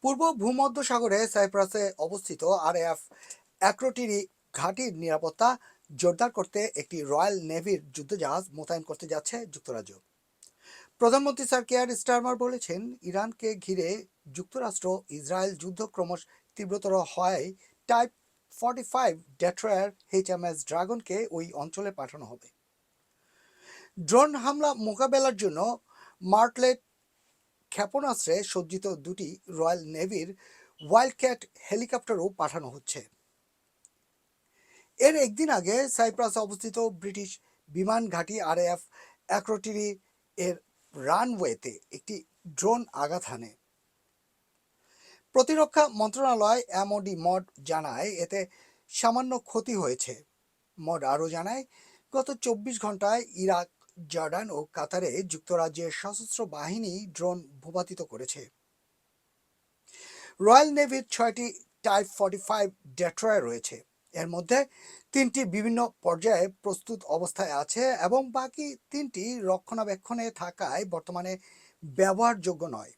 পূর্ব ভূমধ্যসাগরে সাইপ্রাসে অবস্থিত আরএএফ অ্যাক্রোটিরি ঘাঁটির নিরাপত্তা জোরদার করতে একটি রয়্যাল নেভির যুদ্ধজাহাজ মোতায়েন করতে যাচ্ছে যুক্তরাজ্য। প্রধানমন্ত্রী স্যার কেয়ার স্টারমার বলেছেন, ইরানকে ঘিরে যুক্তরাষ্ট্র ইসরায়েল যুদ্ধ ক্রমশ তীব্রতর হওয়ায় টাইপ 45 ডেট্রয়ার এইচএমএস ড্রাগনকে ওই অঞ্চলে পাঠানো হবে। ড্রোন হামলা মোকাবেলার জন্য মার্টলেট ক্ষেপণাস্ত্রে সজ্জিত দুটি রয়্যাল নেভির ওয়াইল্ডক্যাট হেলিকপ্টারও পাঠানো হচ্ছে। এর একদিন আগে সাইপ্রাসে অবস্থিত ব্রিটিশ বিমান ঘাঁটি আরএএফ অ্যাক্রোটিরি এর রানওয়েতে একটি ড্রোন আঘাত হানে। প্রতিরক্ষা মন্ত্রণালয় এমওডি মড জানায় এতে সামান্য ক্ষতি হয়েছে। মড আরও জানায়, গত 24 ঘন্টায় ইরাক, জর্ডান ও কাতারে যুক্তরাজ্যের সশস্ত্র বাহিনী ড্রোন ভূপাতিত করেছে। রয়্যাল নেভির 6টি টাইপ 45 ডেট্রয়ার রয়েছে। এর মধ্যে 3টি বিভিন্ন পর্যায়ে প্রস্তুত অবস্থায় আছে এবং বাকি 3টি রক্ষণাবেক্ষণে থাকায় বর্তমানে ব্যবহারযোগ্য নয়।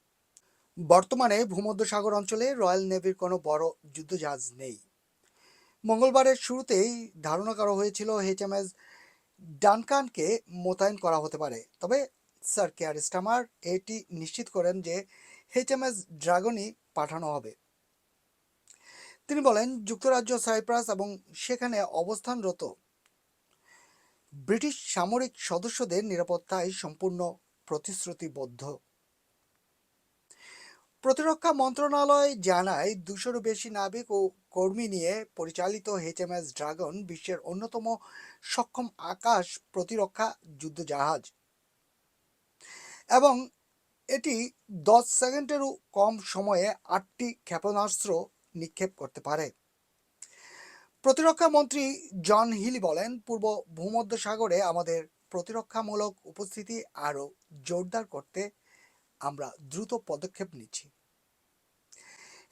বর্তমানে ভূমধ্যসাগর অঞ্চলে রয়্যাল নেভির কোনো বড় যুদ্ধজাহাজ নেই। মঙ্গলবারের শুরুতেই ধারণা করা হয়েছিল এইচএমএস ডানকানকে মোতায়েন করা হতে পারে, তবে স্যার কেয়ার স্টারমার এটি নিশ্চিত করেন যে এইচএমএস ড্রাগনই পাঠানো হবে। তিনি বলেন, যুক্তরাজ্য সাইপ্রাস এবং সেখানে অবস্থানরত ব্রিটিশ সামরিক সদস্যদের নিরাপত্তায় সম্পূর্ণ প্রতিশ্রুতিবদ্ধ। প্রতিরক্ষা মন্ত্রণালয় জানায়, 200-রও বেশি নাবিক ও কর্মী নিয়ে পরিচালিত এইচএমএস ড্রাগন বিশ্বের অন্যতম সক্ষম আকাশ প্রতিরক্ষা যুদ্ধজাহাজ এবং এটি 10 সেকেন্ডেরও কম সময়ে 8টি ক্ষেপণাস্ত্র নিক্ষেপ করতে পারে। প্রতিরক্ষা মন্ত্রী জন হিলি বলেন, পূর্ব ভূমধ্যসাগরে আমাদের প্রতিরক্ষামূলক উপস্থিতি আরও জোরদার করতে আমরা দ্রুত পদক্ষেপ নিচ্ছি।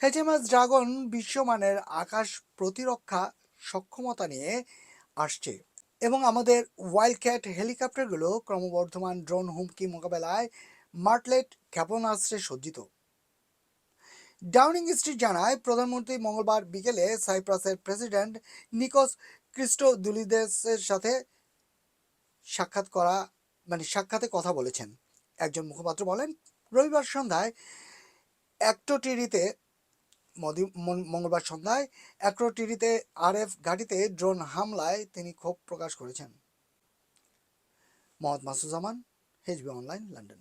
এইচএমএস ড্রাগন বিশ্বমানের আকাশ প্রতিরক্ষা সক্ষমতা নিয়ে আসছে এবং আমাদের ওয়াইল্ডক্যাট হেলিকপ্টারগুলো ক্রমবর্ধমান ড্রোন হুমকি মোকাবেলায় মার্টলেট ক্ষেপণাস্ত্রে সজ্জিত। ডাউনিং স্ট্রিট জানায়, প্রধানমন্ত্রী মঙ্গলবার বিকেলে সাইপ্রাসের প্রেসিডেন্ট নিকোস ক্রিস্টোদুলিদেসের সাথে সাক্ষাতে কথা বলেছেন। একজন মুখপাত্র বলেন, রবিবার সন্ধ্যায় অ্যাক্রোটিরিতে মঙ্গলবার সন্ধ্যায় অ্যাক্রোটিরিতে আরএফ ঘাঁটিতে ড্রোন হামলায় তিনি ক্ষোভ প্রকাশ করেছেন। মোহাম্মদ মাসুদ জামান, এইচবি অনলাইন, লন্ডন।